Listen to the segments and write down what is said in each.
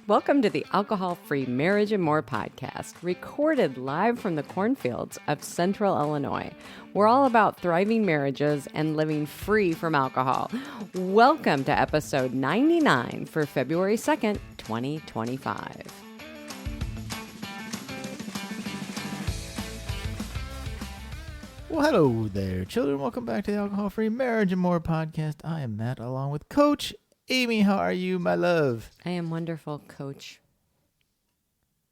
Welcome to the Alcohol-Free Marriage and More podcast, recorded live from the cornfields of Central Illinois. We're all about thriving marriages and living free from alcohol. Welcome to episode 99 for February 2nd, 2025. Well, hello there, children. Welcome back to the Alcohol-Free Marriage and More podcast. I am Matt, along with Coach Amy. How are you, my love? I am wonderful, Coach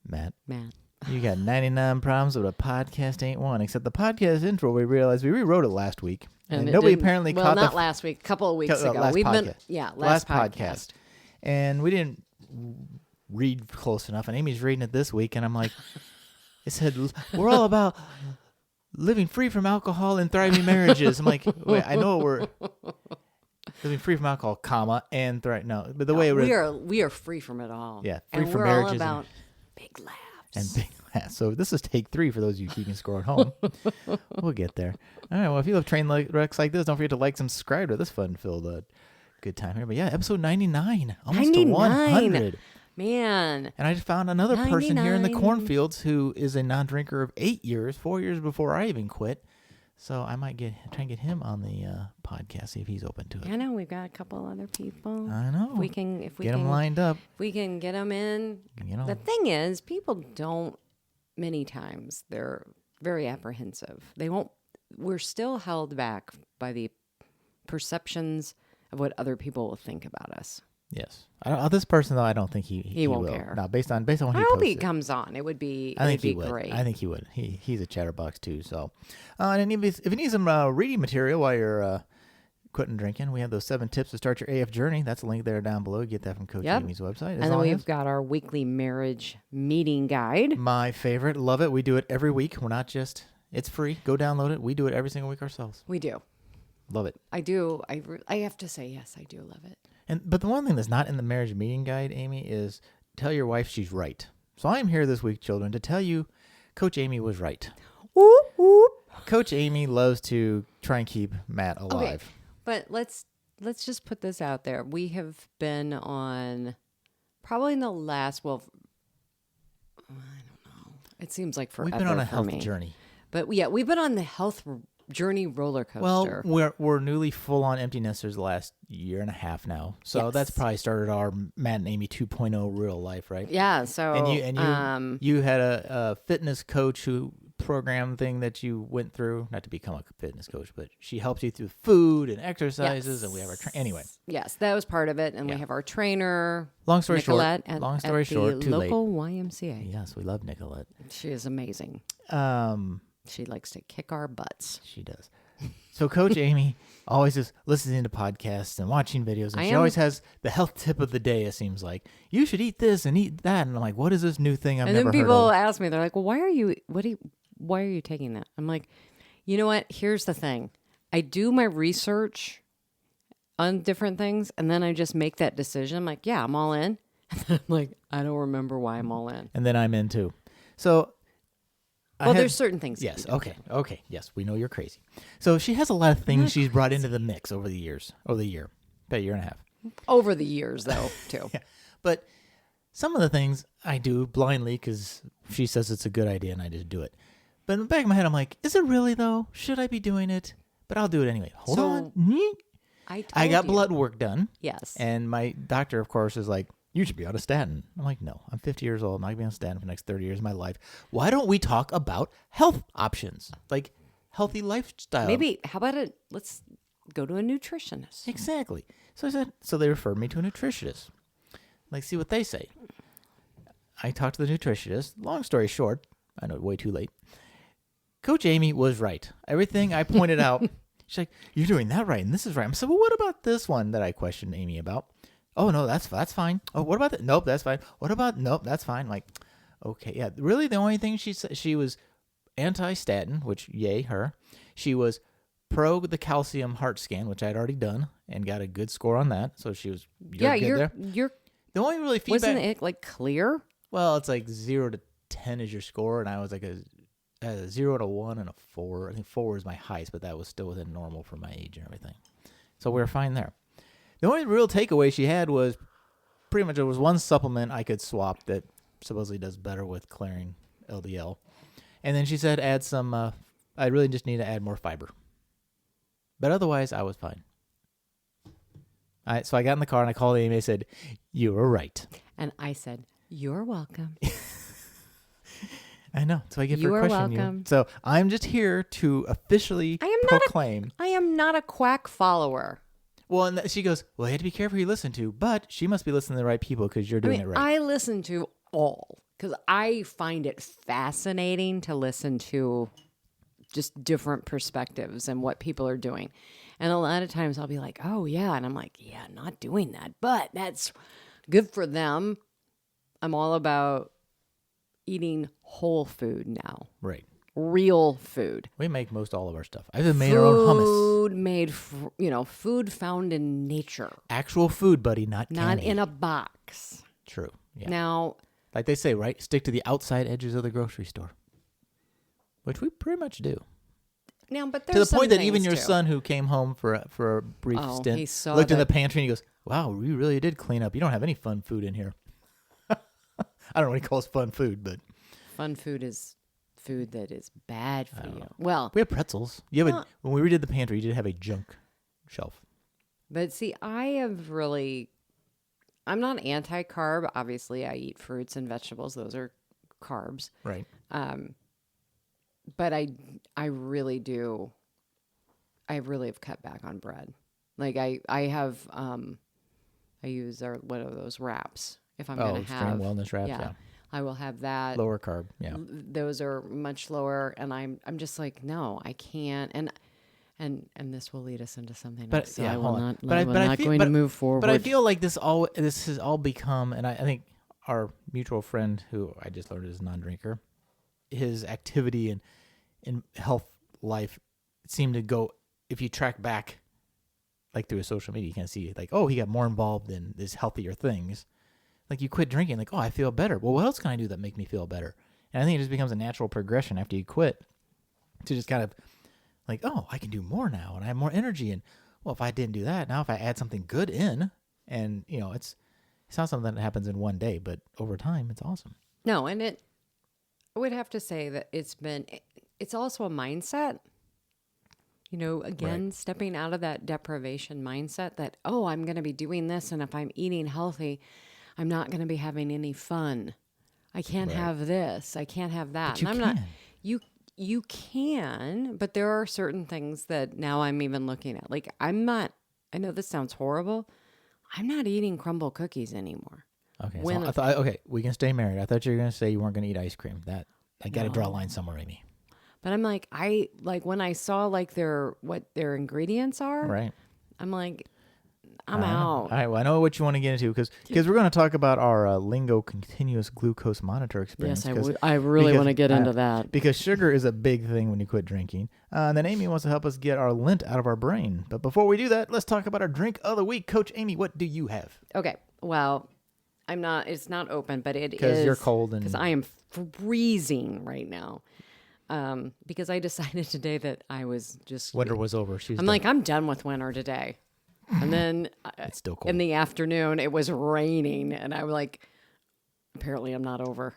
Matt. Matt. You got 99 problems, but a podcast ain't one. Except the podcast intro, we realized we rewrote it last week. And nobody apparently caught Well, not last week, a couple of weeks ago. Last podcast. And we didn't read close enough, and Amy's reading it this week, and I'm like, it said, we're all about living free from alcohol and thriving marriages. I'm like, wait, I know we're living free from alcohol, comma, and no, but way we are free from it all. Yeah, free and from we're marriages all about big laughs. and big laughs. So this is take 3 for those of you keeping score at home. We'll get there. All right. Well, if you love train wrecks like this, don't forget to like and subscribe to this fun-filled good time here. But yeah, episode 99, almost 99. To 100. Man. And I just found another 99. person here in the cornfields who is a non-drinker of 8 years, 4 years before I even quit. So I might try and get him on the podcast, see if he's open to it. I know we've got a couple other people. I know. If we can get them lined up. If we can get them in. You know. The thing is, people don't. Many times they're very apprehensive. They won't. We're still held back by the perceptions of what other people will think about us. Yes. This person, though, I don't think he won't will. care. No, based on what he posted. I hope he comes on. It would be great. I think he would. He's a chatterbox, too. So, and if you need some reading material while you're quitting drinking, we have those 7 tips to start your AF journey. That's a link there down below. You get that from Coach Amy's website. And then we've got our weekly marriage meeting guide. My favorite. Love it. We do it every week. We're not just, it's free. Go download it. We do it every single week ourselves. We do. Love it. I do. I have to say, yes, I do love it. But the one thing that's not in the marriage meeting guide, Amy, is tell your wife she's right. So I'm here this week, children, to tell you Coach Amy was right. Whoop, whoop. Coach Amy loves to try and keep Matt alive. Okay, but let's just put this out there. We have been on probably in the last, I don't know. It seems like forever. We've been on a health me. Journey. But yeah, we've been on the health journey roller coaster. Well, we're newly full-on empty nesters the last year and a half now. So that's probably started our Matt and Amy 2.0 real life, right? Yeah. So you had a fitness coach program thing that you went through, not to become a fitness coach, but she helped you through food and exercises, and we have our anyway. Yes, that was part of it, and we have our trainer. Long story Nicolette short, the local YMCA. Yes, we love Nicolette. She is amazing. She likes to kick our butts. She does. So Coach Amy always is listening to podcasts and watching videos, and she always has the health tip of the day, it seems like. You should eat this and eat that. And I'm like, what is this new thing I've never heard of? And then people ask me, they're like, well, why are you taking that? I'm like, you know what? Here's the thing. I do my research on different things, and then I just make that decision. I'm like, yeah, I'm all in. And then I'm like, I don't remember why I'm all in. And then I'm in too. So there's certain things. Yes. Okay. Yes, we know you're crazy. So she has a lot of things she's brought into the mix over the year, about a year and a half. Over the years, though, too. Yeah. But some of the things I do blindly because she says it's a good idea and I just do it. But in the back of my head, I'm like, is it really, though? Should I be doing it? But I'll do it anyway. Hold on. I got blood work done. Yes. And my doctor, of course, is like, you should be on a statin. I'm like, no, I'm 50 years old. I'm not going to be on a statin for the next 30 years of my life. Why don't we talk about health options, like healthy lifestyle? Maybe, how about let's go to a nutritionist. Exactly. So I said, so they referred me to a nutritionist. Like, see what they say. I talked to the nutritionist. Long story short, I know, way too late. Coach Amy was right. Everything I pointed out, she's like, you're doing that right, and this is right. I said, well, what about this one that I questioned Amy about? Oh, no, that's fine. Oh, what about that? Nope, that's fine. What about, nope, that's fine. I'm like, okay, yeah. Really, the only thing she said, she was anti-statin, which, yay, her. She was pro the calcium heart scan, which I'd already done and got a good score on that. So she was, you're the only really feedback. Wasn't it like clear? Well, it's like 0 to 10 is your score, and I was like a 0 to 1 and a 4. I think 4 is my highest, but that was still within normal for my age and everything. So we were fine there. The only real takeaway she had was pretty much there was one supplement I could swap that supposedly does better with clearing LDL. And then she said add some, I really just need to add more fiber. But otherwise, I was fine. So I got in the car and I called Amy and I said, you were right. And I said, you're welcome. I know. So I get You for are questioning welcome. you. So I'm just here to officially proclaim. I am not a quack follower. Well, and she goes, well, you have to be careful who you listen to, but she must be listening to the right people because you're doing it right. I listen to all because I find it fascinating to listen to just different perspectives and what people are doing. And a lot of times I'll be like, oh, yeah. And I'm like, yeah, not doing that. But that's good for them. I'm all about eating whole food now. Right. Real food. We make most all of our stuff. I've even made our own hummus. Food made, food found in nature. Actual food, buddy, not candy. Not in a box. True. Yeah. Now, like they say, right? Stick to the outside edges of the grocery store. Which we pretty much do. Now, but to the point that even your son, who came home for a brief stint, looked in the pantry and he goes, "Wow, we really did clean up. You don't have any fun food in here." I don't know what he calls fun food, but fun food is food that is bad for you. Well, we have pretzels. You have when we redid the pantry, you did have a junk shelf. But see, I'm not anti-carb. Obviously, I eat fruits and vegetables; those are carbs. Right. But I really do. I really have cut back on bread. Like I have I use what are those wraps if I'm going to have extreme wellness wraps. Yeah, I will have that. Lower carb. Yeah, those are much lower, and I'm just like, no, I can't. And this will lead us into something else. So I will not. I'm not going to move forward. But I feel like this has all become, and I think our mutual friend, who I just learned is a non-drinker, his activity in health life seemed to go, if you track back like through his social media, you can see like, oh, he got more involved in these healthier things. Like you quit drinking, like, oh, I feel better. Well, what else can I do that make me feel better? And I think it just becomes a natural progression after you quit to just kind of like, oh, I can do more now and I have more energy. And well, if I didn't do that, now if I add something good in, and it's not something that happens in one day, but over time it's awesome. No, and I would have to say that it's also a mindset. Again, stepping out of that deprivation mindset that, oh, I'm going to be doing this, and if I'm eating healthy, I'm not going to be having any fun. I can't have this. I can't have that. But you can. You can, but there are certain things that now I'm even looking at. Like I know this sounds horrible. I'm not eating crumble cookies anymore. Okay. Okay, we can stay married. I thought you were going to say you weren't going to eat ice cream. That I got to draw a line somewhere, Amy. But I'm like, when I saw like what their ingredients are, right? I'm like, I'm out. All right, well, I know what you want to get into because we're going to talk about our Lingo continuous glucose monitor experience. Yes, I really want to get into that. Because sugar is a big thing when you quit drinking. And then Amy wants to help us get our LINT out of our brain. But before we do that, let's talk about our drink of the week. Coach Amy, what do you have? Okay, well, it's not open, but it is. Because you're cold. Because I am freezing right now. Because I decided today that I was just... Winter was over. I'm done with winter today. And then it's still cold. In the afternoon, it was raining. And I was like, apparently I'm not over.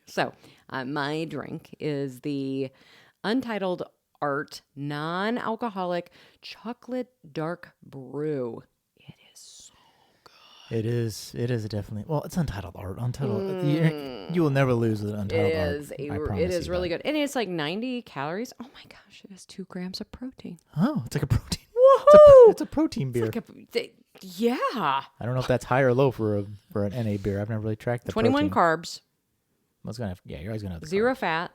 So my drink is the Untitled Art non-alcoholic chocolate dark brew. It is so good. It is definitely. Well, it's Untitled Art. Untitled. You will never lose with Untitled Art. It is really good. And it's like 90 calories. Oh my gosh, it has 2 grams of protein. Oh, it's like a protein. Woohoo! It's a protein beer. Yeah. I don't know if that's high or low for an NA beer. I've never really tracked the 21 protein. carbs. You're always gonna have the 0 carbs. fat.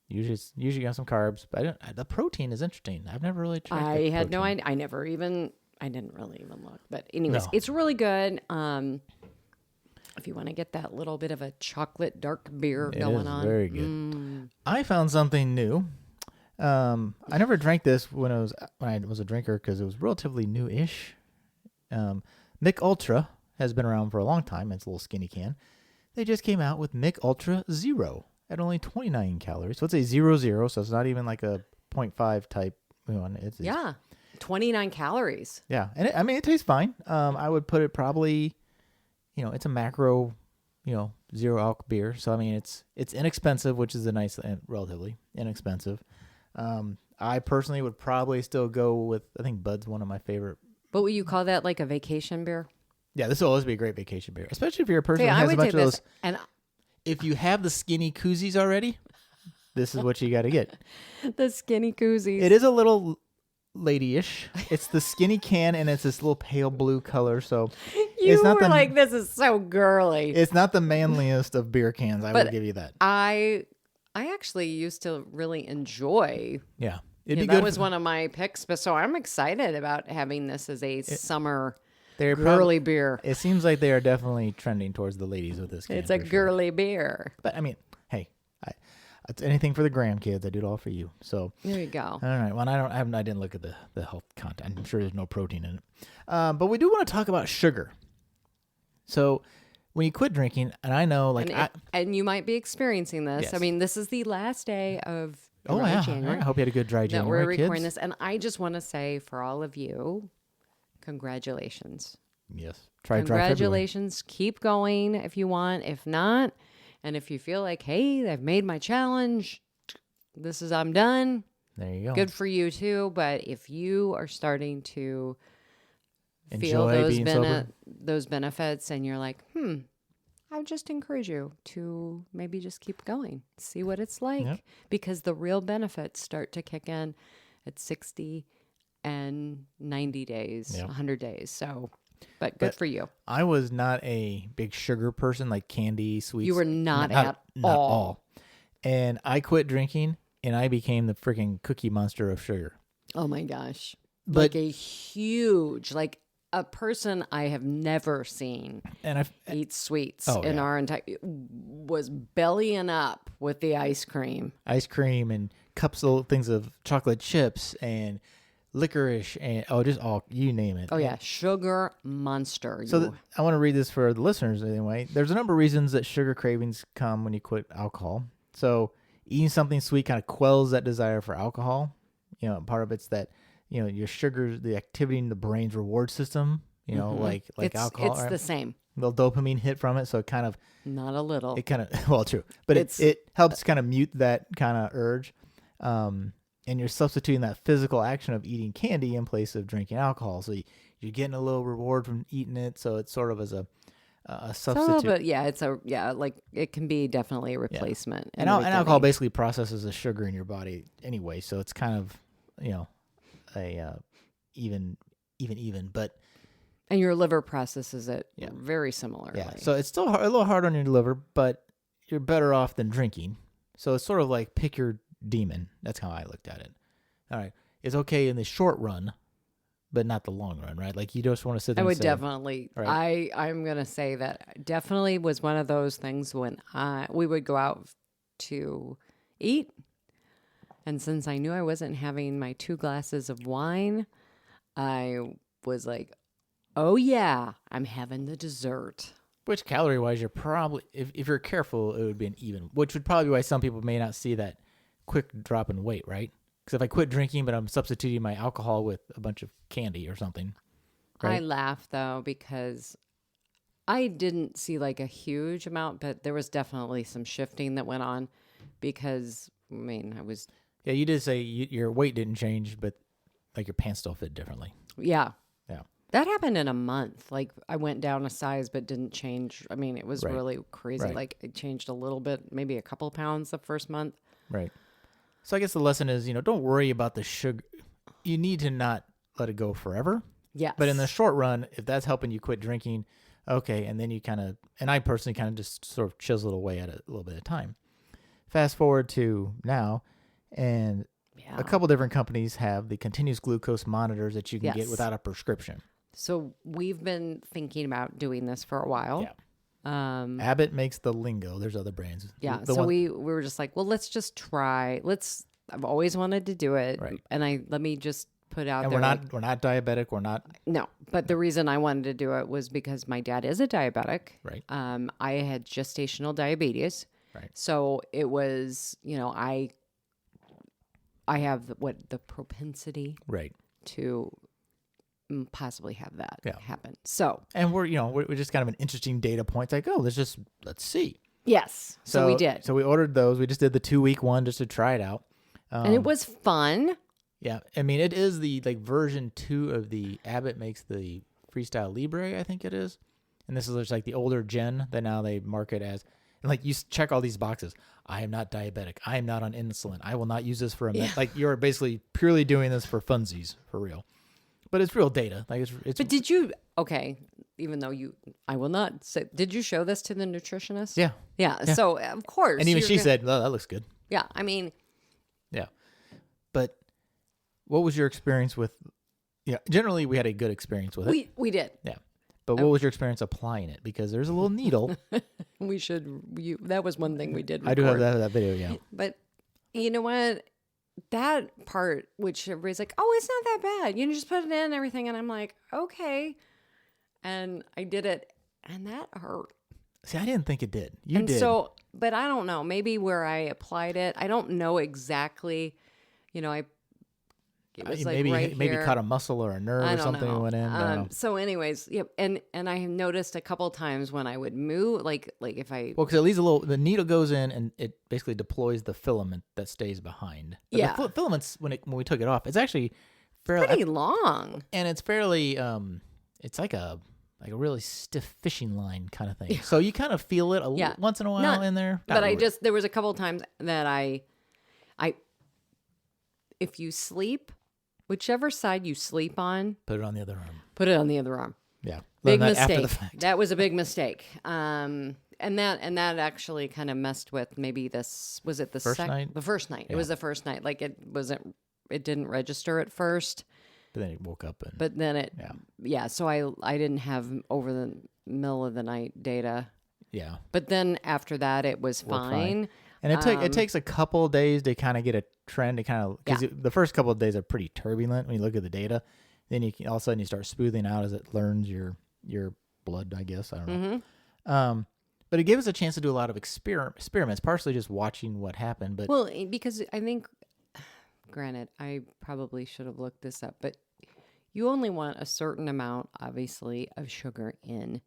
Usually got some carbs, but the protein is interesting. I've never really tracked. I had no idea. I didn't really even look. But anyways, It's really good. If you want to get that little bit of a chocolate dark beer going on. Very good. I found something new. I never drank this when I was a drinker because it was relatively new-ish. Mick Ultra has been around for a long time. It's a little skinny can. They just came out with Mick Ultra Zero at only 29 calories. So it's a 0.0, so it's not even like a 0.5 type one. It's 29 calories. Yeah, and it tastes fine. I would put it probably, it's a macro, zero alc beer. So I mean, it's inexpensive, which is a nice, relatively inexpensive. I personally would probably still go with, I think Bud's one of my favorite. But would you call that like a vacation beer? Yeah, this will always be a great vacation beer, especially if you're a person Yeah, that I has a would bunch take of this. those. And If you have the skinny koozies already, this is what you got to get. the skinny koozies. It is a little ladyish. It's the skinny can, and it's this little pale blue color. So You it's not were like, this is so girly. It's not the manliest of beer cans. I will give you that. I actually used to really enjoy. Yeah, That was one of my picks, but so I'm excited about having this as a summer girly beer. It seems like they are definitely trending towards the ladies with this can. It's a girly beer. But I mean, hey, it's anything for the grandkids. I do it all for you. So there you go. All right. Well, I didn't look at the health content. I'm sure there's no protein in it. But we do want to talk about sugar. So when you quit drinking, and I know, and you might be experiencing this. Yes. I mean, this is the last day of January. I hope you had a good dry January, that we're recording kids. this, and I just want to say for all of you, congratulations. Yes. Congratulations. Keep going if you want. If not, and if you feel like, hey, I've made my challenge, I'm done. There you go. Good for you too. But if you are starting to feel Enjoy those benefits, and you're like, I would just encourage you to maybe just keep going, see what it's like, because the real benefits start to kick in at 60 and 90 days, 100 days. So, but good for you. I was not a big sugar person, like candy, sweets. You were not at all. And I quit drinking, and I became the freaking Cookie Monster of sugar. Oh my gosh. But like a huge, like a person I have never seen eat sweets in our entire, was bellying up with the ice cream. Ice cream and cups of things of chocolate chips and licorice and just all, you name it. Oh yeah, sugar monster. So I want to read this for the listeners anyway. There's a number of reasons that sugar cravings come when you quit alcohol. So eating something sweet kind of quells that desire for alcohol. Part of it's that, your sugar, the activity in the brain's reward system, like alcohol. It's the same. A little dopamine hit from it. So it kind of. Not a little. It kind of, well, true. But it helps kind of mute that kind of urge. And you're substituting that physical action of eating candy in place of drinking alcohol. So you're getting a little reward from eating it. So it's sort of as a substitute. Like it can be definitely a replacement. And alcohol basically processes the sugar in your body anyway. So it's kind of, a even, but. And your liver processes it very similarly. Yeah. So it's still a little hard on your liver, but you're better off than drinking. So it's sort of like pick your demon. That's how I looked at it. All right. It's okay in the short run, but not the long run, right? Like you just want to sit there and say, definitely, right? I'm going to say that definitely was one of those things when we would go out to eat. And since I knew I wasn't having my 2 glasses of wine, I was like, oh yeah, I'm having the dessert. Which calorie-wise, you're probably, if you're careful, it would be an even, which would probably be why some people may not see that quick drop in weight, right? Because if I quit drinking, but I'm substituting my alcohol with a bunch of candy or something. Right? I laugh, though, because I didn't see like a huge amount, but there was definitely some shifting that went on because, I mean, I was... Yeah, you did say your weight didn't change, but like your pants still fit differently. Yeah. Yeah. That happened in a month. Like I went down a size, but didn't change. I mean, it was really crazy. Right. Like it changed a little bit, maybe a couple pounds the first month. Right. So I guess the lesson is, don't worry about the sugar. You need to not let it go forever. Yes. But in the short run, if that's helping you quit drinking, okay. And then you kind of, and I personally kind of just sort of chisel it away at a little bit of time. Fast forward to now, and a couple different companies have the continuous glucose monitors that you can get without a prescription. So we've been thinking about doing this for a while. Yeah. Abbott makes the Lingo. There's other brands. Yeah. We were just like, well, let's just try. I've always wanted to do it. Right. And let me just put out and there. We're not diabetic. We're not. No. But the reason I wanted to do it was because my dad is a diabetic. Right. I had gestational diabetes. Right. So it was, I have the propensity. Right. to possibly have that Yeah. happen. So, And we're just kind of an interesting data point. It's like, oh, let's see. yes. So we did. So we ordered those. We just did the 2-week one just to try it out. And it was fun. Yeah. I mean, it is the version 2 of the Abbott makes the Freestyle Libre, I think it is. And this is just like the older gen that now they market as, and like you check all these boxes. I am not diabetic. I am not on insulin. I will not use this for a minute. Like you're basically purely doing this for funsies, for real. But it's real data. Like it's. But did you? Okay, even though I will not say. Did you show this to the nutritionist? Yeah. Yeah. So of course. And even she said, "Well, that looks good." Yeah. I mean. Yeah. But what was your experience with? Yeah. Generally, we had a good experience with it. We did. Yeah. But what was your experience applying it? Because there's a little needle. We should. That was one thing we did. Record. I do have that video. Yeah. But you know what? That part, which everybody's like, "Oh, it's not that bad. You just put it in and everything," and I'm like, "Okay," and I did it, and that hurt. See, I didn't think it did. You did. So, but I don't know. Maybe where I applied it, I don't know exactly. It was like maybe here. caught a muscle or a nerve or something know. went in. So, anyways, yep. And I noticed a couple times when I would move, like if I Because it leaves the needle goes in and it basically deploys the filament that stays behind. But Yeah. the filaments when we took it off, it's actually fairly pretty long. and it's fairly it's like a really stiff fishing line kind of thing. So you kind of feel it once in a while in there. But there was a couple times that I if you sleep, whichever side you sleep on, put it on the other arm. put it on the other arm. Yeah. Big Learn that after mistake. the fact. That was a big mistake. And that actually kind of messed with maybe this. Was it the First night? The first night. It was the first night. Like it didn't register at first. But then it woke up and But then so I didn't have over the middle of the night data. yeah. But then after that, it was fine. And it takes a couple of days to kind of get a trend to kind of, because the first couple of days are pretty turbulent when you look at the data. Then all of a sudden you start smoothing out as it learns your blood, I guess. I don't know. But it gave us a chance to do a lot of experiments, partially just watching what happened. But Well, because I think, granted, I probably should have looked this up, but you only want a certain amount, obviously, of sugar in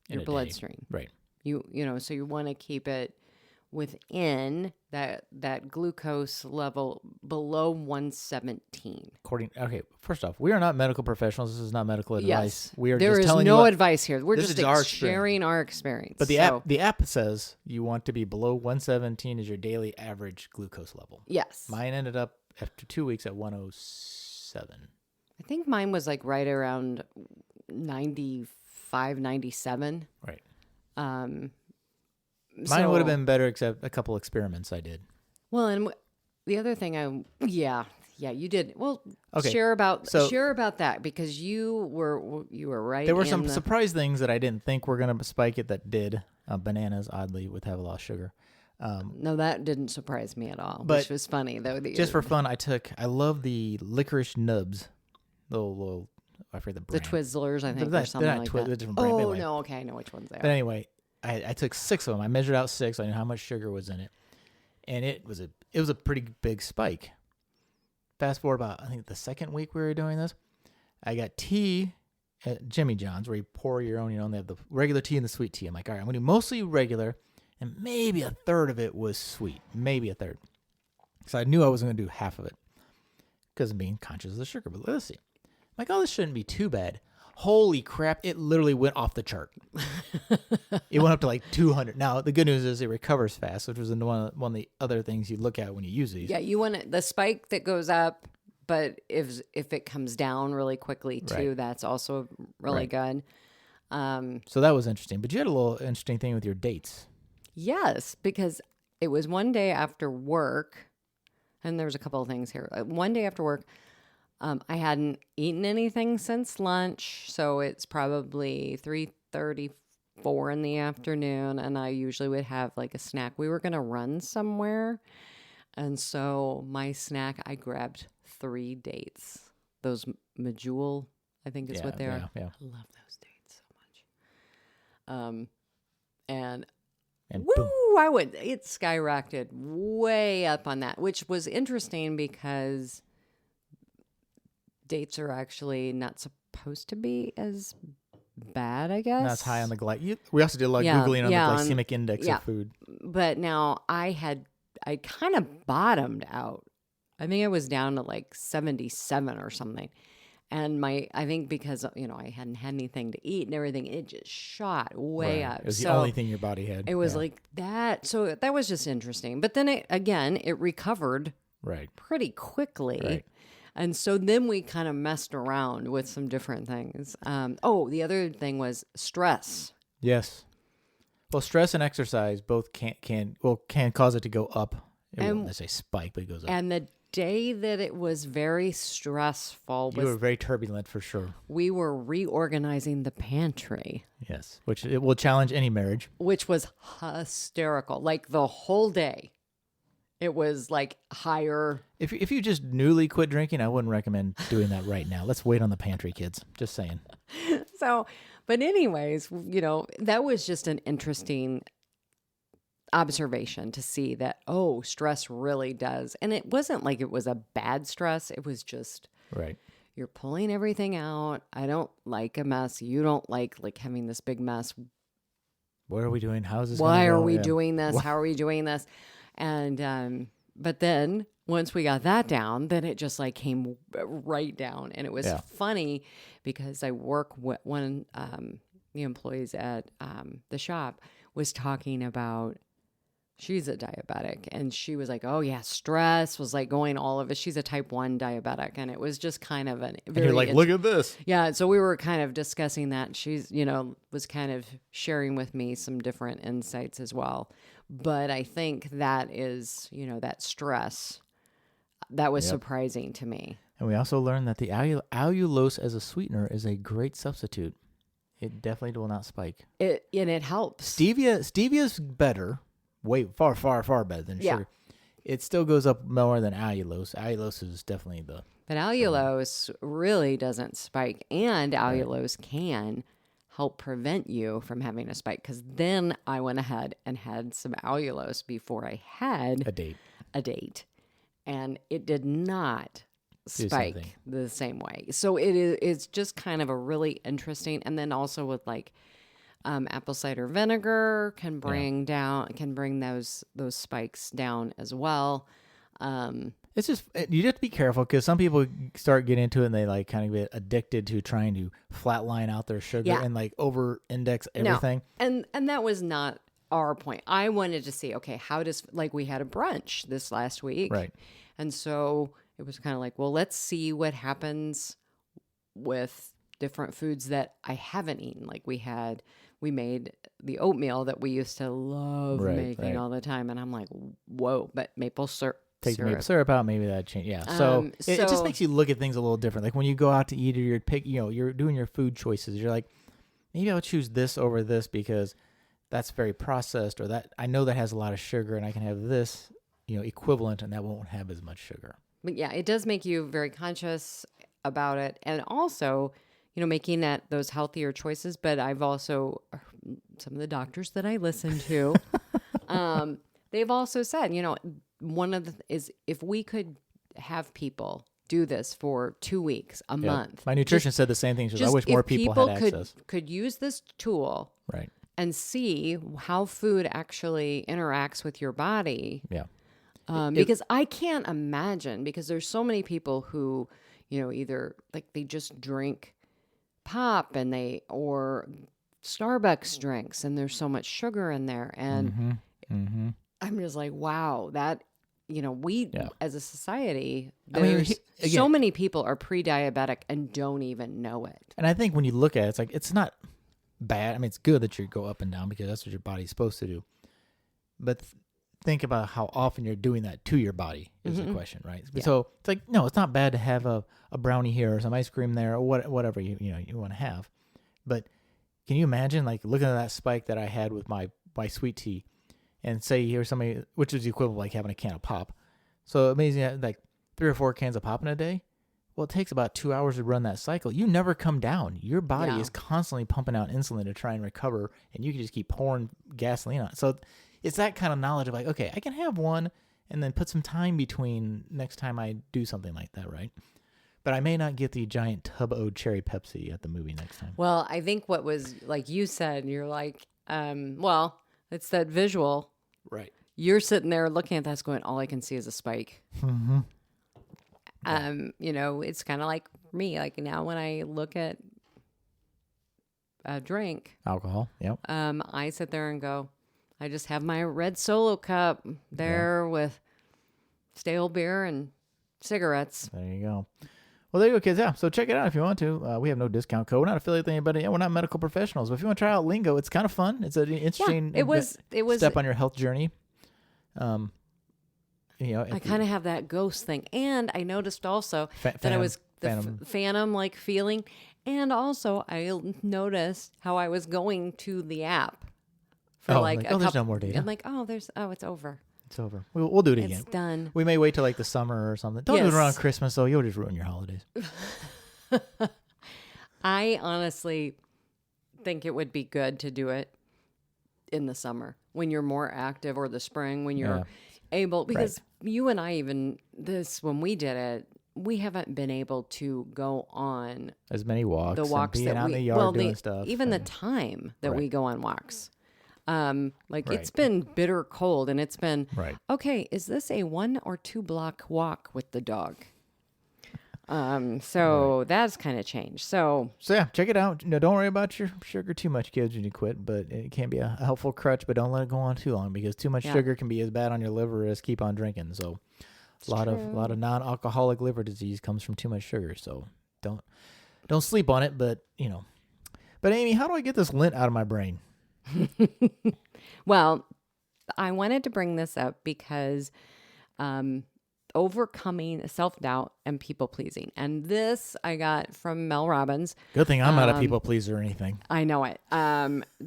your bloodstream. Right. So you want to keep it within that glucose level below 117. First off, we are not medical professionals. This is not medical advice. Yes, We are there just is telling no you advice here. We're this just is our sharing our experience. But the app says you want to be below 117 is your daily average glucose level. Yes, Mine ended up after 2 weeks at 107. I think mine was like right around 95, 97. Right. Mine Mine would have been better except a couple experiments I did. Well, and the other thing you did. Well, Okay, share about that because you were right. There were some surprise things that I didn't think were going to spike it that did. Bananas, oddly, would have a lot of sugar. No, that didn't surprise me at all, but which was funny though. Just for fun, I love the licorice nubs. Little I forget the brand. The Twizzlers, I think, They're or something not like They're that. different brand. Oh, Anyway. no, okay, I know which ones they are. But anyway, I took 6 of them. I measured out 6. I knew how much sugar was in it, and it was a pretty big spike. Fast forward about, I think the second week we were doing this, I got tea at Jimmy John's where you pour your own, and they have the regular tea and the sweet tea. I'm like, all right, I'm going to do mostly regular, and maybe a third of it was sweet. Maybe a third. So I knew I wasn't going to do half of it because I'm being conscious of the sugar. But let's see. I'm like, oh, this shouldn't be too bad. Holy crap, it literally went off the chart. It went up to like 200. Now, the good news is it recovers fast, which was one of the other things you look at when you use these. Yeah, you want the spike that goes up, but if it comes down really quickly too, Right. that's also really good. So that was interesting. But you had a little interesting thing with your dates. Yes, because it was one day after work, and there was a couple of things here. One day after work, I hadn't eaten anything since lunch, so it's probably 3:34 in the afternoon, and I usually would have like a snack. We were going to run somewhere, and so my snack, I grabbed 3 dates. Those Medjool, I think is what they are. Yeah. I love those dates so much. And And boom. woo, it skyrocketed way up on that, which was interesting because dates are actually not supposed to be as bad, I guess. Not as high on the we also did a lot of Googling on the glycemic index of food. But now I kind of bottomed out. I think I was down to like 77 or something. And I think because, I hadn't had anything to eat and everything, it just shot way up. It was the only thing your body had. It was like that. So that was just interesting. But then it recovered pretty quickly. Right. And so then we kind of messed around with some different things. The other thing was stress. Yes. Well, stress and exercise both can cause it to go up. It won't necessarily spike, but it goes up. And the day that it was very stressful, you were very turbulent for sure. We were reorganizing the pantry. Yes, which it will challenge any marriage. Which was hysterical. Like the whole day. It was like higher. If you just newly quit drinking, I wouldn't recommend doing that right now. Let's wait on the pantry, kids. Just saying. So, but anyways, that was just an interesting observation to see that, stress really does. And it wasn't like it was a bad stress. It was just, you're pulling everything out. I don't like a mess. You don't like having this big mess. What are we doing? How's this? Why are we doing this? How are we doing this? And, but then once we got that down, then it just like came right down. And it was funny because I work one, the employees at, the shop was talking about, she's a diabetic and she was like, stress was like going all of it. She's a type 1 diabetic. And it was just kind of and you're like, look at this. Yeah. So we were kind of discussing that. She's, was kind of sharing with me some different insights as well. But I think that is, that stress, that was surprising to me. And we also learned that the allulose as a sweetener is a great substitute. It definitely will not spike. And it helps. Stevia's better. Way far better than sugar. It still goes up more than allulose. Allulose is definitely the. But allulose really doesn't spike, and allulose can help prevent you from having a spike. Because then I went ahead and had some allulose before I had a date, and it did not spike the same way. So it's just kind of a really interesting, and then also with like. Apple cider vinegar can bring those spikes down as well. It's just you have to be careful because some people start getting into it and they like kind of get addicted to trying to flatline out their sugar and like over index everything. No. And that was not our point. I wanted to see, okay, how does we had a brunch this last week, right? And so it was kind of like, well, let's see what happens with different foods that I haven't eaten. Like we made the oatmeal that we used to love making all the time. And I'm like, whoa, but maple syrup. Take maple syrup out, maybe that change. Yeah. So it just makes you look at things a little different. Like when you go out to eat or you're doing your food choices, you're like, maybe I'll choose this over this because that's very processed, or that I know that has a lot of sugar and I can have this, equivalent and that won't have as much sugar. But yeah, it does make you very conscious about it. And also, making those healthier choices. But I've also, some of the doctors that I listen to, they've also said, one of is if we could have people do this for 2 weeks, a month. My nutritionist said the same thing. She said, I wish more people had access. Could use this tool and see how food actually interacts with your body. Yeah. Because I can't imagine, because there's so many people who, either they just drink pop or Starbucks drinks and there's so much sugar in there. And I'm just like, wow, that, we as a society, so many people are pre-diabetic and don't even know it. And I think when you look at it, it's like, it's not bad. I mean, it's good that you go up and down because that's what your body's supposed to do. But think about how often you're doing that to your body is the question, right? Yeah. So it's like, no, it's not bad to have a brownie here or some ice cream there or whatever you want to have. But can you imagine looking at that spike that I had with my sweet tea and say here's somebody, which is the equivalent of having a can of pop. So amazing, 3 or 4 cans of pop in a day. Well, it takes about 2 hours to run that cycle. You never come down. Your body is constantly pumping out insulin to try and recover, and you can just keep pouring gasoline on it. So it's that kind of knowledge of okay, I can have one and then put some time between next time I do something like that, right? But I may not get the giant tub-o cherry Pepsi at the movie next time. Well, I think what was, like you said, you're like, well, it's that visual. Right. You're sitting there looking at this going, all I can see is a spike. Mm-hmm. It's kind of like me. Like now when I look at a drink, Alcohol. Yep. I sit there and go, I just have my red Solo cup there with stale beer and cigarettes. There you go. Well, there you go, kids. Yeah, so check it out if you want to. We have no discount code. We're not affiliated with anybody. Yeah, we're not medical professionals. But if you want to try out Lingo, it's kind of fun. It's an interesting it was step on your health journey. I kind of have that ghost thing. And I noticed also that I was the phantom like feeling. And also I noticed how I was going to the app for there's no more data. I'm like, it's over. It's over. We'll do it again. It's done. We may wait till like the summer or something. Don't do it around Christmas, though. You'll just ruin your holidays. I honestly think it would be good to do it in the summer when you're more active, or the spring when you're able, because you and I, even when we did it, we haven't been able to go on as many walks. The walks and being that out in the yard doing stuff. Even the time that we go on walks. It's been bitter cold, and it's been, okay, is this a 1 or 2 block walk with the dog? That's kind of changed. So yeah, check it out. Don't worry about your sugar too much, kids, when you quit, but it can be a helpful crutch, but don't let it go on too long, because too much sugar can be as bad on your liver as keep on drinking. So a lot of non-alcoholic liver disease comes from too much sugar. So don't sleep on it, but Amy, how do I get this lint out of my brain? Well, I wanted to bring this up because overcoming self-doubt and people-pleasing. And this I got from Mel Robbins. Good thing I'm not a people-pleaser or anything. I know it.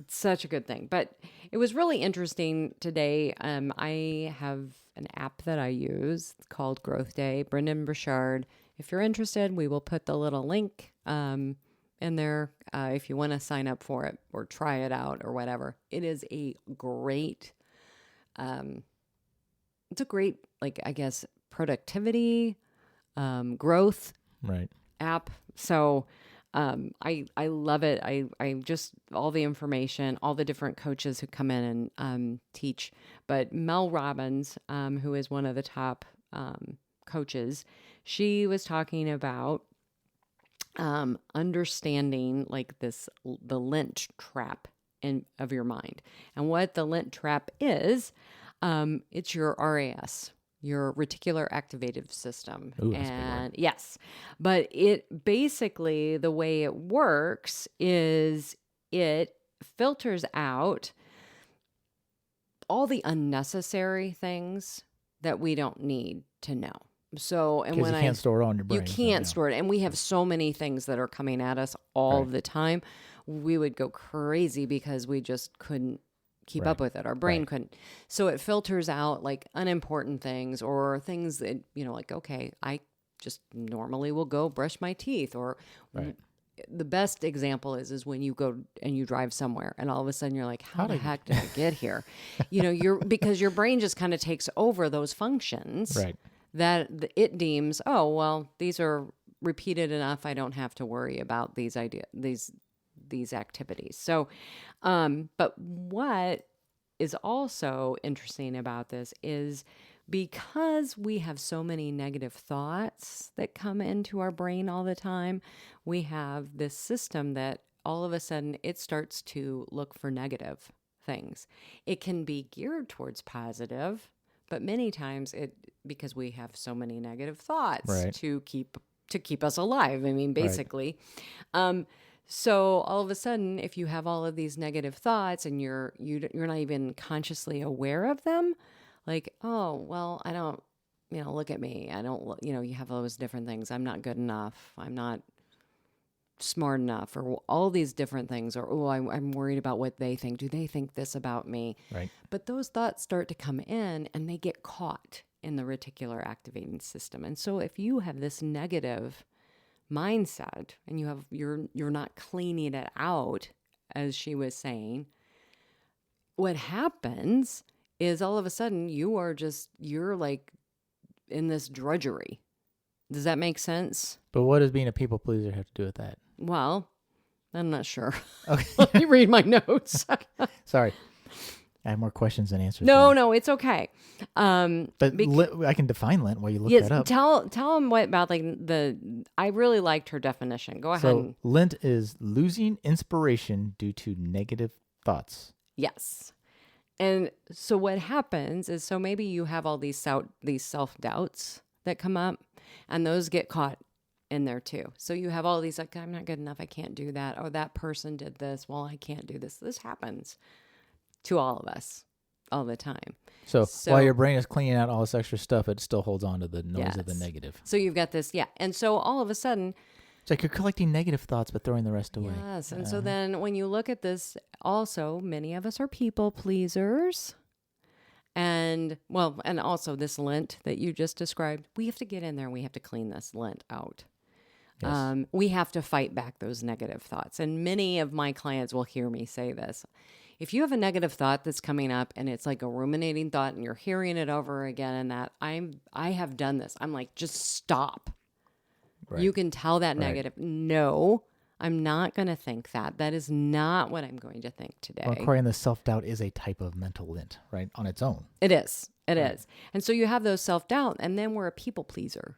Such a good thing. But it was really interesting today. I have an app that I use. It's called Growth Day. Brendan Burchard. If you're interested, we will put the little link in there if you want to sign up for it or try it out or whatever. It is a great, productivity, growth app. So I love it. I just, all the information, all the different coaches who come in and teach. But Mel Robbins, who is one of the top coaches, she was talking about understanding the LINT trap of your mind. And what the LINT trap is, it's your RAS, your reticular activative system. Ooh, that's a big word. Yes, but it basically, the way it works is it filters out all the unnecessary things that we don't need to know. So, and when you can't store it on your brain. You can't store it. And we have so many things that are coming at us all the time. We would go crazy because we just couldn't keep up with it. Our brain couldn't. So it filters out like unimportant things, or things that, okay, I just normally will go brush my teeth, or the best example is when you go and you drive somewhere and all of a sudden you're like, how the heck did I get here? Because your brain just kind of takes over those functions. Right. That it deems, oh, well, these are repeated enough. I don't have to worry about these activities. So, but what is also interesting about this is, because we have so many negative thoughts that come into our brain all the time, we have this system that all of a sudden it starts to look for negative things. It can be geared towards positive, but many times because we have so many negative thoughts to keep us alive. I mean, basically. So all of a sudden, if you have all of these negative thoughts and you're not even consciously aware of them, like, oh, well, I don't, look at me. I don't, you have all those different things. I'm not good enough. I'm not smart enough, or all these different things, or, oh, I'm worried about what they think. Do they think this about me? Right. But those thoughts start to come in and they get caught in the reticular activating system. And so if you have this negative mindset and you're not cleaning it out, as she was saying, what happens is all of a sudden you're like in this drudgery. Does that make sense? But what does being a people pleaser have to do with that? Well, I'm not sure. Okay. Let me read my notes. Sorry. I have more questions than answers. No, it's okay. But I can define Lent while you look yes, that up. tell them what about I really liked her definition. Go ahead. So Lent is losing inspiration due to negative thoughts. Yes. And so what happens is, so maybe you have all these self-doubts that come up, and those get caught in there too. So you have all these, like, I'm not good enough, I can't do that. Oh, that person did this, well, I can't do this. This happens to all of us all the time. So while your brain is cleaning out all this extra stuff, it still holds on to the noise of the negative. So you've got this, and so all of a sudden, it's like you're collecting negative thoughts, but throwing the rest away. Yes, and so then when you look at this, also, many of us are people pleasers. And also this lint that you just described, we have to get in there and we have to clean this lint out. Yes. We have to fight back those negative thoughts. And many of my clients will hear me say this. If you have a negative thought that's coming up and it's like a ruminating thought and you're hearing it over again and that, I have done this. I'm like, just stop. Right. You can tell that negative. No, I'm not going to think that. That is not what I'm going to think today. Well, according to self-doubt is a type of mental lint, right, on its own. It is. It is. And so you have those self-doubt, and then we're a people pleaser.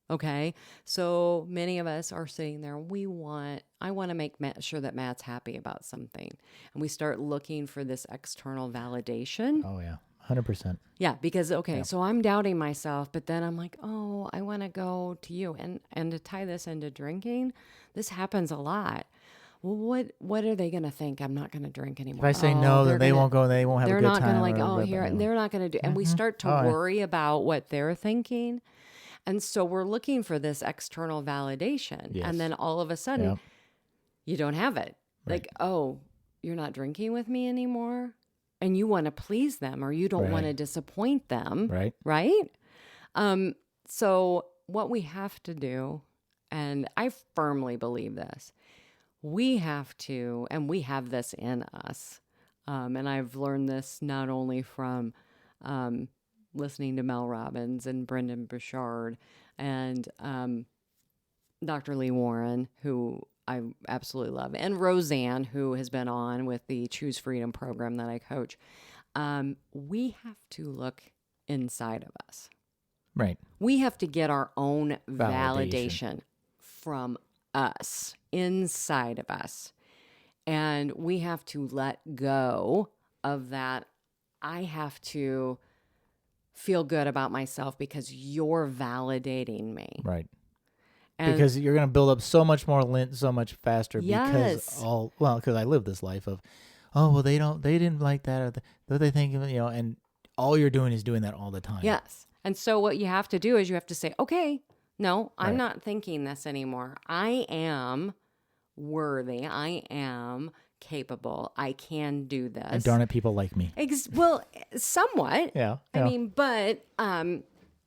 Okay? So many of us are sitting there, I want to make sure that Matt's happy about something. And we start looking for this external validation. Oh, yeah. 100%. Yeah, because, so I'm doubting myself, but then I'm like, oh, I want to go to you. And to tie this into drinking, this happens a lot. Well, what are they going to think? I'm not going to drink anymore. If I say no, then they won't go, they won't have a good time. They're not going to and they're not going to do, and we start to worry about what they're thinking. And so we're looking for this external validation. Yes. And then all of a sudden, you don't have it. Right. Like, oh, you're not drinking with me anymore? And you want to please them, or you don't want to disappoint them, right? So what we have to do, and I firmly believe this, we have to, and we have this in us, and I've learned this not only from listening to Mel Robbins and Brendan Burchard and Dr. Lee Warren, who I absolutely love, and Roseanne, who has been on with the Choose Freedom program that I coach. We have to look inside of us. Right. We have to get our own validation from us, inside of us. And we have to let go of that. I have to feel good about myself because you're validating me. Right. Because you're going to build up so much more lint so much faster. Yes. Because I live this life of, they didn't like that, or what they think, and all you're doing is doing that all the time. Yes. And so what you have to do is you have to say, okay, no, I'm not thinking this anymore. I am worthy. I am capable. I can do this. And darn it, people like me. Well, somewhat. Yeah. I mean, but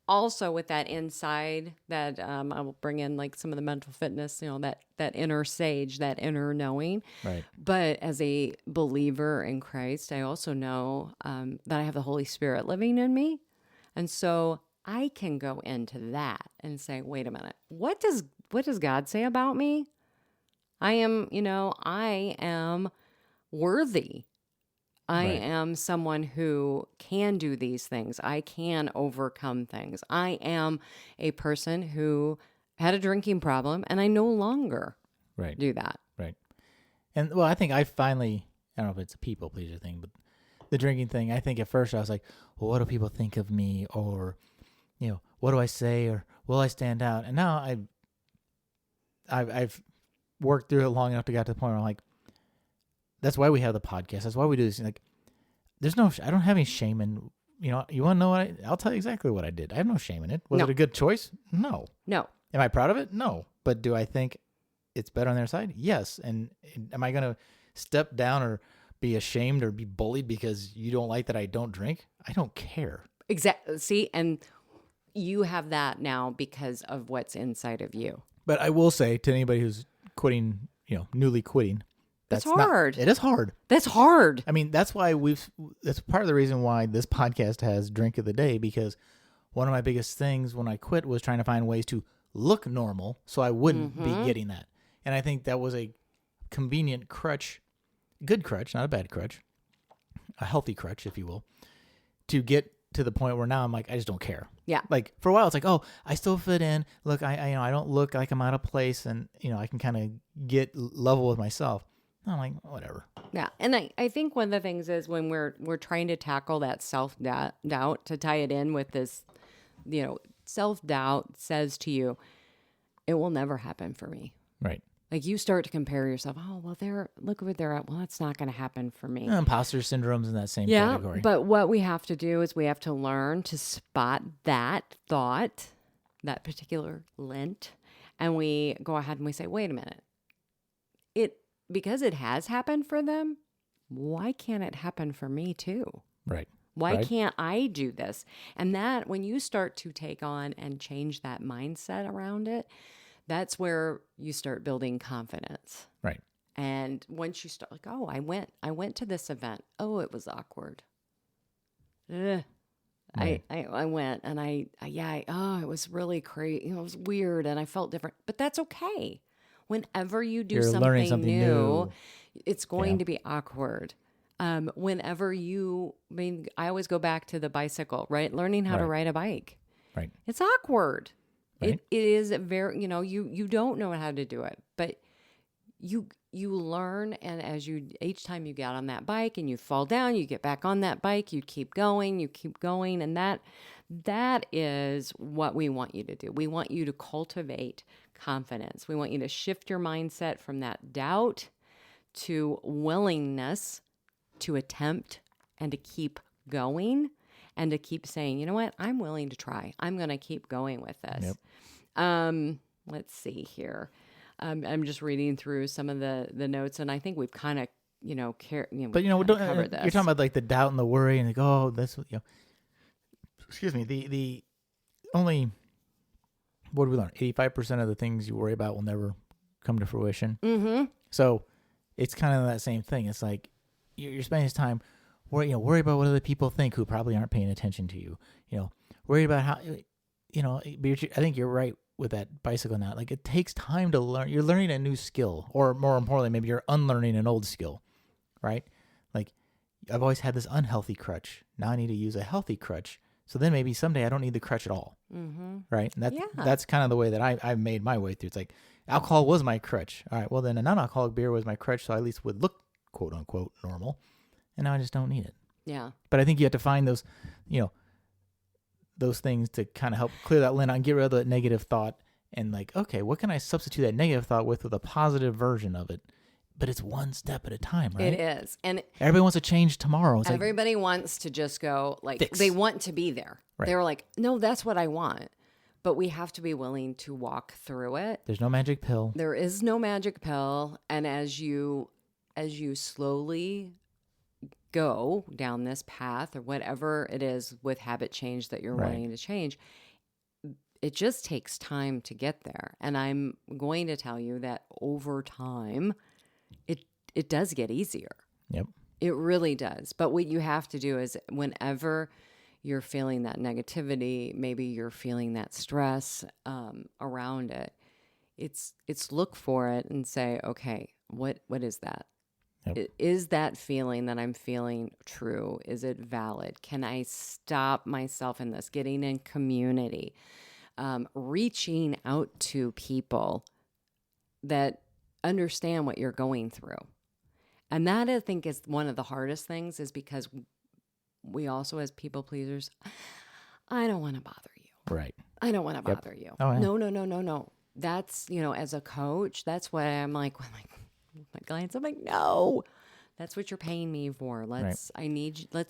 also with that inside, that I will bring in like some of the mental fitness, that inner sage, that inner knowing. Right. But as a believer in Christ, I also know that I have the Holy Spirit living in me. And so I can go into that and say, wait a minute, what does God say about me? I am worthy. I am someone who can do these things. I can overcome things. I am a person who had a drinking problem, and I no longer do that. Right. And, I think I finally, I don't know if it's a people pleaser thing, but the drinking thing, I think at first I was like, well, what do people think of me? Or, what do I say? Or will I stand out? And now I've worked through it long enough to get to the point where I'm like, that's why we have the podcast. That's why we do this. Like, I don't have any shame in, you want to know I'll tell you exactly what I did. I have no shame in it. Was it a good choice? No. No. Am I proud of it? No. But do I think it's better on their side? Yes. And am I going to step down or be ashamed or be bullied because you don't like that I don't drink? I don't care. Exactly. See, and you have that now because of what's inside of you. But I will say to anybody who's quitting, newly quitting, that's hard. It is hard. That's hard. I mean, that's why that's part of the reason why this podcast has Drink of the Day, because one of my biggest things when I quit was trying to find ways to look normal so I wouldn't be getting that. And I think that was a convenient crutch, good crutch, not a bad crutch, a healthy crutch, if you will, to get to the point where now I'm like, I just don't care. Yeah. Like for a while, it's like, oh, I still fit in. Look, I don't look like I'm out of place, and I can kind of get level with myself. I'm like, whatever. Yeah, and I think one of the things is when we're trying to tackle that self-doubt, to tie it in with this, self-doubt says to you, it will never happen for me. Right. Like you start to compare yourself. Oh, well, look where they're at. Well, that's not going to happen for me. Imposter syndrome's in that same category. But what we have to do is we have to learn to spot that thought, that particular lint, and we go ahead and we say, wait a minute. Because it has happened for them, why can't it happen for me too? Right. Why can't I do this? And that when you start to take on and change that mindset around it, that's where you start building confidence. Right. And once you start like, oh, I went to this event. Oh, it was awkward. Ugh. Right. I went and it was really crazy. It was weird and I felt different, but that's okay. Whenever you do something new, it's going to be awkward. I always go back to the bicycle, right? Learning how to ride a bike. Right. It's awkward. Right. It is very, you don't know how to do it, but you learn. And each time you get on that bike and you fall down, you get back on that bike, you keep going. And that is what we want you to do. We want you to cultivate confidence. We want you to shift your mindset from that doubt to willingness to attempt and to keep going and to keep saying, you know what, I'm willing to try. I'm going to keep going with this. Yep. Let's see here. I'm just reading through some of the notes, and I think we've kind of, but covered this. You're talking about like the doubt and the worry and like, oh, that's excuse me, the only, what do we learn? 85% of the things you worry about will never come to fruition. Mm-hmm. So it's kind of that same thing. It's like you're spending this time worry about what other people think who probably aren't paying attention to you. Worried about how, I think you're right with that bicycle now. Like it takes time to learn. You're learning a new skill, or more importantly, maybe you're unlearning an old skill, right? Like I've always had this unhealthy crutch. Now I need to use a healthy crutch. So then maybe someday I don't need the crutch at all, right? And that's kind of the way that I've made my way through. It's like alcohol was my crutch. All right, well then a non-alcoholic beer was my crutch, so I at least would look quote unquote normal. And now I just don't need it. Yeah. But I think you have to find those, those things to kind of help clear that lint out and get rid of the negative thought. And like, okay, what can I substitute that negative thought with a positive version of it? But it's one step at a time, right? It is. And everybody wants to change tomorrow. It's everybody wants to just go like, fix. They want to be there. Right. They're like, no, that's what I want. But we have to be willing to walk through it. There's no magic pill. There is no magic pill. And as you slowly go down this path or whatever it is with habit change that you're wanting to change, it just takes time to get there. And I'm going to tell you that over time, it does get easier. Yep. It really does. But what you have to do is whenever you're feeling that negativity, maybe you're feeling that stress around it, it's look for it and say, okay, what is that? Yep. Is that feeling that I'm feeling true? Is it valid? Can I stop myself in this? Getting in community, reaching out to people that understand what you're going through. And that, I think, is one of the hardest things, is because we also, as people pleasers, I don't want to bother you. Right. I don't want to bother you. Oh, yeah. No. That's, as a coach, that's what I'm like with my clients. I'm like, no, that's what you're paying me for. Let's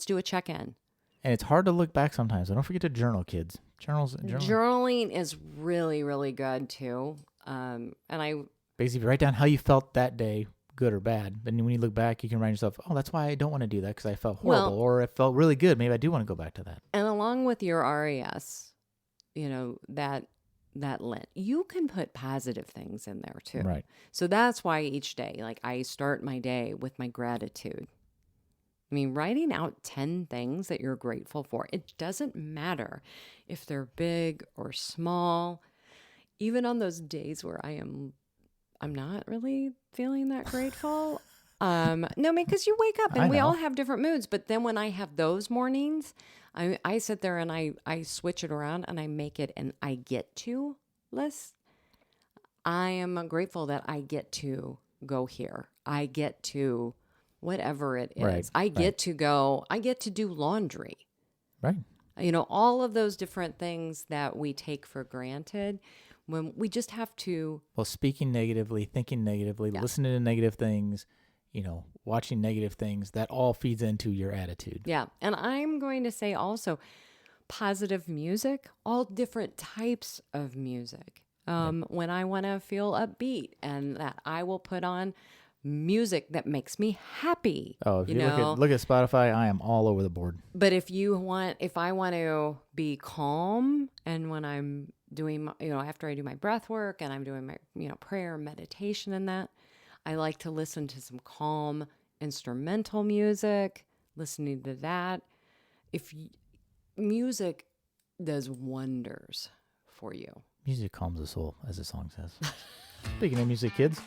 do a check-in. And it's hard to look back sometimes. So don't forget to journal, kids. Journaling is really, really good too. And basically write down how you felt that day, good or bad. Then when you look back, you can remind yourself, oh, that's why I don't want to do that, because I felt horrible, or it felt really good. Maybe I do want to go back to that. And along with your RAS, that LINT, you can put positive things in there too. Right. So that's why each day, like I start my day with my gratitude. I mean, writing out 10 things that you're grateful for, it doesn't matter if they're big or small. even on those days where I'm not really feeling that grateful. No, because you wake up and we all have different moods. But then when I have those mornings, I sit there and I switch it around and I make it an I get to list. I am grateful that I get to go here. I get to whatever it is. Right, I get to go. I get to do laundry. Right. All of those different things that we take for granted. When we just have to. Well, speaking negatively, thinking negatively, listening to negative things, watching negative things, that all feeds into your attitude. Yeah. And I'm going to say also positive music, all different types of music. When I want to feel upbeat, and that I will put on music that makes me happy. Oh, if you look at Spotify, I am all over the board. But if I want to be calm, and when I'm doing, after I do my breath work and I'm doing my, prayer, meditation and that, I like to listen to some calm instrumental music, listening to that. Music does wonders for you. Music calms the soul, as the song says. Speaking of music, kids.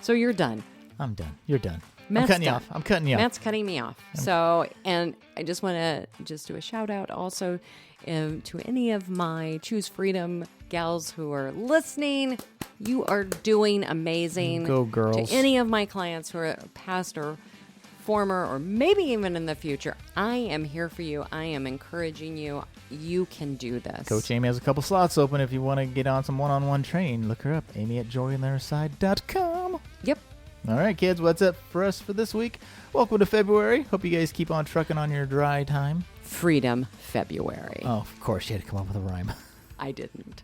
So you're done. I'm done. You're done. Matt's I'm cutting done. you off. I'm cutting you off. Matt's cutting me off. So, and I just want to do a shout out also to any of my Choose Freedom gals who are listening. You are doing amazing. Go girls. To any of my clients who are past or former or maybe even in the future, I am here for you. I am encouraging you. You can do this. Coach Amy has a couple slots open if you want to get on some one-on-one training. Look her up, amy@joyontheotherside.com. Yep. All right, kids, what's up for us for this week? Welcome to February. Hope you guys keep on trucking on your dry time. Freedom February. Oh, of course, you had to come up with a rhyme. I didn't.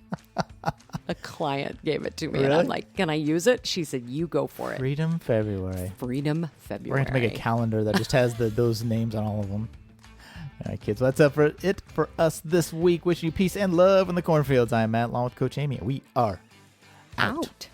A client gave it to me, Really? and I'm like, can I use it? She said, you go for it. Freedom February. Freedom February. We're going to have to make a calendar that just has those names on all of them. All right, kids, that's up for it for us this week. Wishing you peace and love in the cornfields. I'm Matt, along with Coach Amy. We are out.